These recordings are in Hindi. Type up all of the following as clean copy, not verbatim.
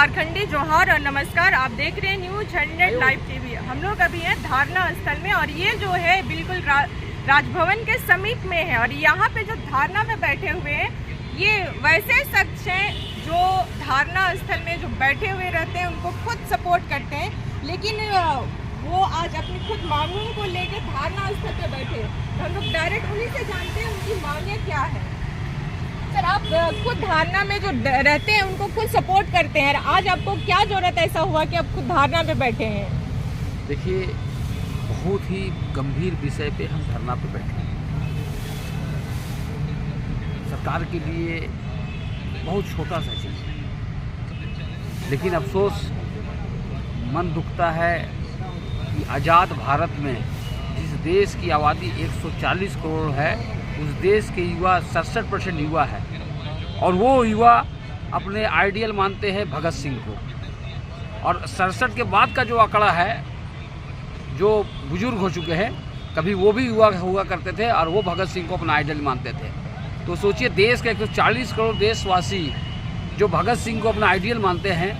झारखंडी जोहार और नमस्कार। आप देख रहे हैं न्यूज 100 लाइव टीवी। हम लोग अभी हैं धारणा स्थल में और ये जो है बिल्कुल राजभवन के समीप में है। और यहाँ पे जो धारणा में बैठे हुए हैं ये वैसे शख्स हैं जो धारणा स्थल में जो बैठे हुए रहते हैं उनको खुद सपोर्ट करते हैं, लेकिन वो आज अपनी खुद मांगों को लेकर धारणा स्थल पे बैठे। तो हम लोग डायरेक्ट उन्हीं से जानते हैं उनकी मांगें क्या है। सर, आप खुद धारणा में जो रहते हैं उनको खुद सपोर्ट करते हैं, आज आपको क्या जरूरत ऐसा हुआ कि आप खुद धारणा पे बैठे हैं? देखिए, बहुत ही गंभीर विषय पे हम धरना पे बैठे हैं। सरकार के लिए बहुत छोटा सा चीज़ है, लेकिन अफसोस मन दुखता है कि आज़ाद भारत में जिस देश की आबादी 140 करोड़ है उस देश के युवा 67% युवा है, और वो युवा अपने आइडियल मानते हैं भगत सिंह को। और 67 के बाद का जो आंकड़ा है, जो बुजुर्ग हो चुके हैं, कभी वो भी युवा हुआ करते थे और वो भगत सिंह को अपना आइडियल मानते थे। तो सोचिए, देश के 140 करोड़ देशवासी जो भगत सिंह को अपना आइडियल मानते हैं,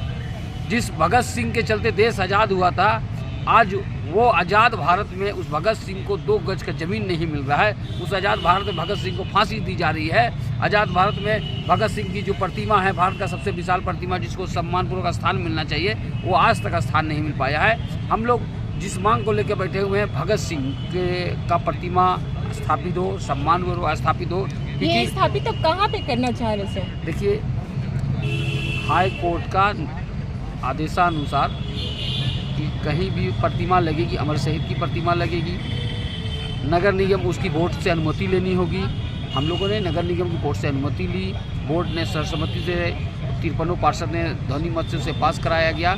जिस भगत सिंह के चलते देश आज़ाद हुआ था, आज वो आज़ाद भारत में उस भगत सिंह को 2 गज का ज़मीन नहीं मिल रहा है। उस आज़ाद भारत में भगत सिंह को फांसी दी जा रही है। आज़ाद भारत में भगत सिंह की जो प्रतिमा है, भारत का सबसे विशाल प्रतिमा जिसको सम्मानपूर्वक स्थान मिलना चाहिए, वो आज तक स्थान नहीं मिल पाया है। हम लोग जिस मांग को लेकर बैठे हुए हैं, भगत सिंह का प्रतिमा स्थापित हो, सम्मानपूर्वक स्थापित हो। ये स्थापित तो कहाँ पे करना चाह रहे सर? देखिए, हाई कोर्ट का आदेशानुसार कि कहीं भी प्रतिमा लगेगी, अमर शहीद की प्रतिमा लगेगी, नगर निगम उसकी बोर्ड से अनुमति लेनी होगी। हम लोगों ने नगर निगम की बोर्ड से अनुमति ली, बोर्ड ने सर्वसम्मति से 53 पार्षद ने ध्वनि मत से उसे पास कराया गया।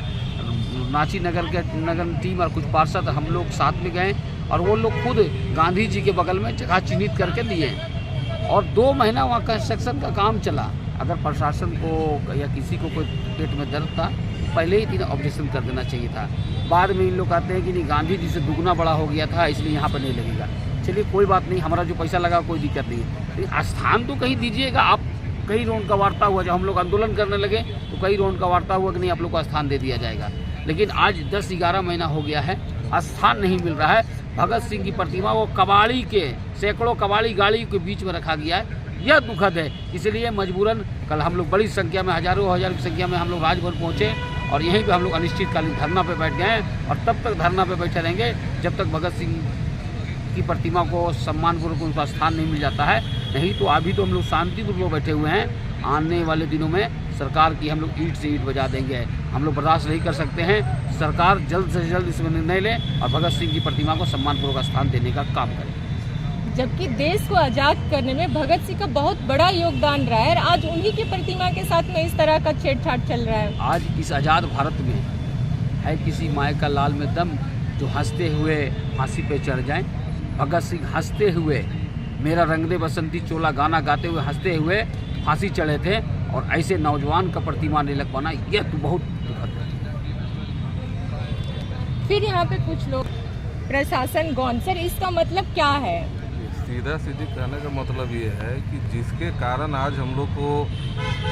नाची नगर के नगर टीम और कुछ पार्षद हम लोग साथ में गए और वो लोग खुद गांधी जी के बगल में जगह चिन्हित करके दिए और 2 महीना वहाँ कंस्ट्रक्शन का काम चला। अगर प्रशासन को या किसी को कोई पेट में दर्द था, पहले ही 3 ऑपरेशन कर देना चाहिए था। बाद में इन लोग कहते हैं कि नहीं, गांधी जी से दुगना बड़ा हो गया था इसलिए यहाँ पर नहीं लगेगा। चलिए, कोई बात नहीं, हमारा जो पैसा लगा कोई दिक्कत नहीं, लेकिन स्थान तो कहीं दीजिएगा। आप कई राउंड का वार्ता हुआ, जब हम लोग आंदोलन करने लगे तो कई राउंड का वार्ता हुआ कि नहीं, आप लोग को स्थान दे दिया जाएगा। लेकिन आज 10-11 महीना हो गया है, स्थान नहीं मिल रहा है। भगत सिंह की प्रतिमा वो कबाड़ी के सैकड़ों कबाड़ी गाड़ी के बीच में रखा गया है। यह दुखद है। इसलिए मजबूरन कल हम लोग बड़ी संख्या में, हजारों हजार की संख्या में हम लोग राजभवन पहुँचे और यहीं पे हम लोग अनिश्चितकालीन धरना पे बैठ गए हैं और तब तक धरना पे बैठे रहेंगे जब तक भगत सिंह की प्रतिमा को सम्मानपूर्वक उनका स्थान नहीं मिल जाता है। नहीं तो अभी तो हम लोग शांतिपूर्वक बैठे हुए हैं। आने वाले दिनों में सरकार की हम लोग ईंट से ईंट बजा देंगे। हम लोग बर्दाश्त नहीं कर सकते हैं। सरकार जल्द से जल्द इसमें निर्णय ले और भगत सिंह की प्रतिमा को सम्मानपूर्वक स्थान देने का काम करे। जबकि देश को आज़ाद करने में भगत सिंह का बहुत बड़ा योगदान रहा है, आज उन्हीं की प्रतिमा के साथ में इस तरह का छेड़छाड़ चल रहा है। आज इस आज़ाद भारत में है किसी माय का लाल में दम जो हंसते हुए फांसी पे चढ़ जाएं। भगत सिंह हंसते हुए मेरा रंग दे बसंती चोला गाना गाते हुए हंसते हुए फांसी चढ़े थे, और ऐसे नौजवान का प्रतिमा नहीं लग पाना, यह तो बहुत दुखद है। फिर यहाँ पे कुछ लोग प्रशासन गौन, सर इसका मतलब क्या है? सीधा सीधी कहने का मतलब ये है कि जिसके कारण आज हम लोग को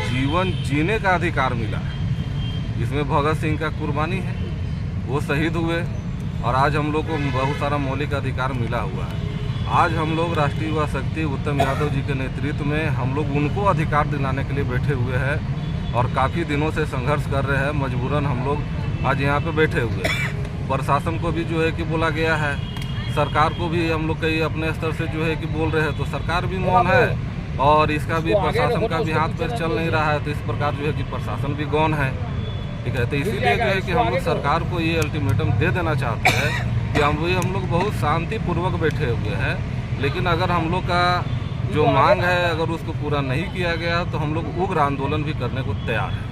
जीवन जीने का अधिकार मिला है, जिसमें भगत सिंह का कुर्बानी है, वो शहीद हुए और आज हम लोग को बहुत सारा मौलिक अधिकार मिला हुआ है। आज हम लोग राष्ट्रीय युवा शक्ति उत्तम यादव जी के नेतृत्व में हम लोग उनको अधिकार दिलाने के लिए बैठे हुए हैं और काफ़ी दिनों से संघर्ष कर रहे हैं। मजबूरन हम लोग आज यहाँ पे बैठे हुए हैं। प्रशासन को भी जो है कि बोला गया है, सरकार को भी हम लोग कई अपने स्तर से जो है कि बोल रहे हैं, तो सरकार भी मौन है और इसका भी प्रशासन का भी हाथ पैर चल नहीं रहा है। तो इस प्रकार जो है कि प्रशासन भी गौन है, ठीक है। तो इसीलिए जो है कि हम लोग सरकार को ये अल्टीमेटम दे देना चाहते हैं कि हम लोग बहुत शांतिपूर्वक बैठे हुए हैं, लेकिन अगर हम लोग का जो मांग है अगर उसको पूरा नहीं किया गया तो हम लोग उग्र आंदोलन भी करने को तैयार हैं।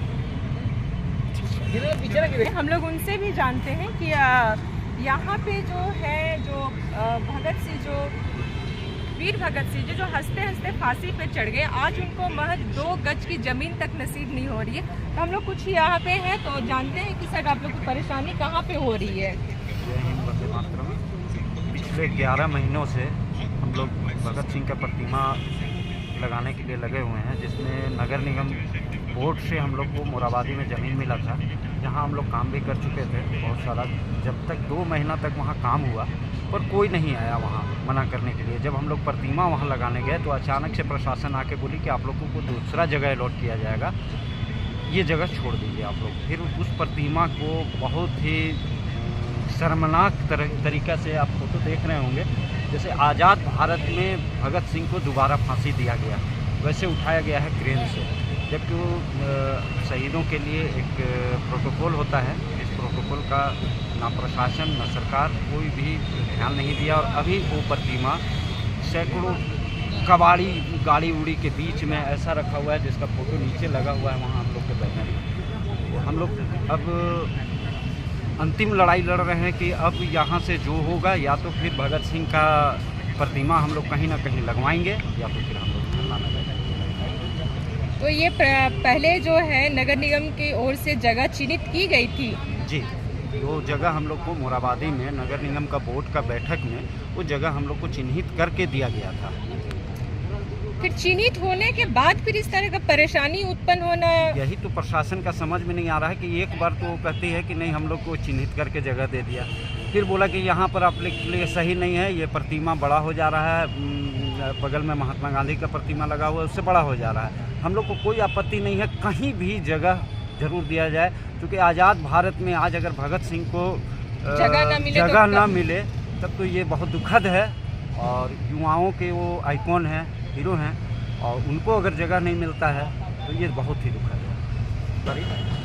हम लोग उनसे भी जानते हैं कि यहाँ पे जो है जो भगत सिंह, जो वीर भगत सिंह जो हंसते हंसते फांसी पे चढ़ गए, आज उनको महज 2 गज की ज़मीन तक नसीब नहीं हो रही है। तो हम लोग कुछ यहाँ पे हैं तो जानते हैं कि सर आप लोग की परेशानी कहाँ पे हो रही है? पिछले 11 महीनों से हम लोग भगत सिंह का प्रतिमा लगाने के लिए लगे हुए हैं, जिसमें नगर निगम बोर्ड से हम लोग को मोराबादी में ज़मीन मिला था, जहाँ हम लोग काम भी कर चुके थे बहुत सारा। जब तक 2 महीना तक वहाँ काम हुआ पर कोई नहीं आया वहाँ मना करने के लिए। जब हम लोग प्रतिमा वहाँ लगाने गए तो अचानक से प्रशासन आके बोली कि आप लोगों को दूसरा जगह अलॉट किया जाएगा, ये जगह छोड़ दीजिए आप लोग। फिर उस प्रतिमा को बहुत ही शर्मनाक तरीक़ा से, आप फोटो देख रहे होंगे, जैसे आज़ाद भारत में भगत सिंह को दोबारा फांसी दिया गया वैसे उठाया गया है क्रेन से। जबकि वो शहीदों के लिए एक प्रोटोकॉल होता है, इस प्रोटोकॉल का ना प्रशासन ना सरकार कोई भी ध्यान नहीं दिया। और अभी वो प्रतिमा सैकड़ों कबाड़ी गाड़ी उड़ी के बीच में ऐसा रखा हुआ है, जिसका फोटो नीचे लगा हुआ है वहाँ हम लोग के बैनर में। हम लोग अब अंतिम लड़ाई लड़ रहे हैं कि अब यहाँ से जो होगा, या तो फिर भगत सिंह का प्रतिमा हम लोग कहीं ना कहीं लगवाएंगे, या तो फिर हम लोग धरना लगाएंगे। तो ये पहले जो है नगर निगम की ओर से जगह चिन्हित की गई थी जी, वो जगह हम लोग को मोराबादी में नगर निगम का बोर्ड का बैठक में वो जगह हम लोग को चिन्हित करके दिया गया था। फिर चिन्हित होने के बाद फिर इस तरह का परेशानी उत्पन्न होना, यही तो प्रशासन का समझ में नहीं आ रहा है कि एक बार तो वो कहती है कि नहीं हम लोग को चिन्हित करके जगह दे दिया, फिर बोला कि यहाँ पर आप लिए सही नहीं है, ये प्रतिमा बड़ा हो जा रहा है, बगल में महात्मा गांधी का प्रतिमा लगा हुआ है उससे बड़ा हो जा रहा है। हम लोग को कोई आपत्ति नहीं है, कहीं भी जगह जरूर दिया जाए, क्योंकि आज़ाद भारत में आज अगर भगत सिंह को जगह ना मिले तब तो ये बहुत दुखद है। और युवाओं के वो आइकॉन हैं, हीरो हैं, और उनको अगर जगह नहीं मिलता है तो ये बहुत ही दुखद है।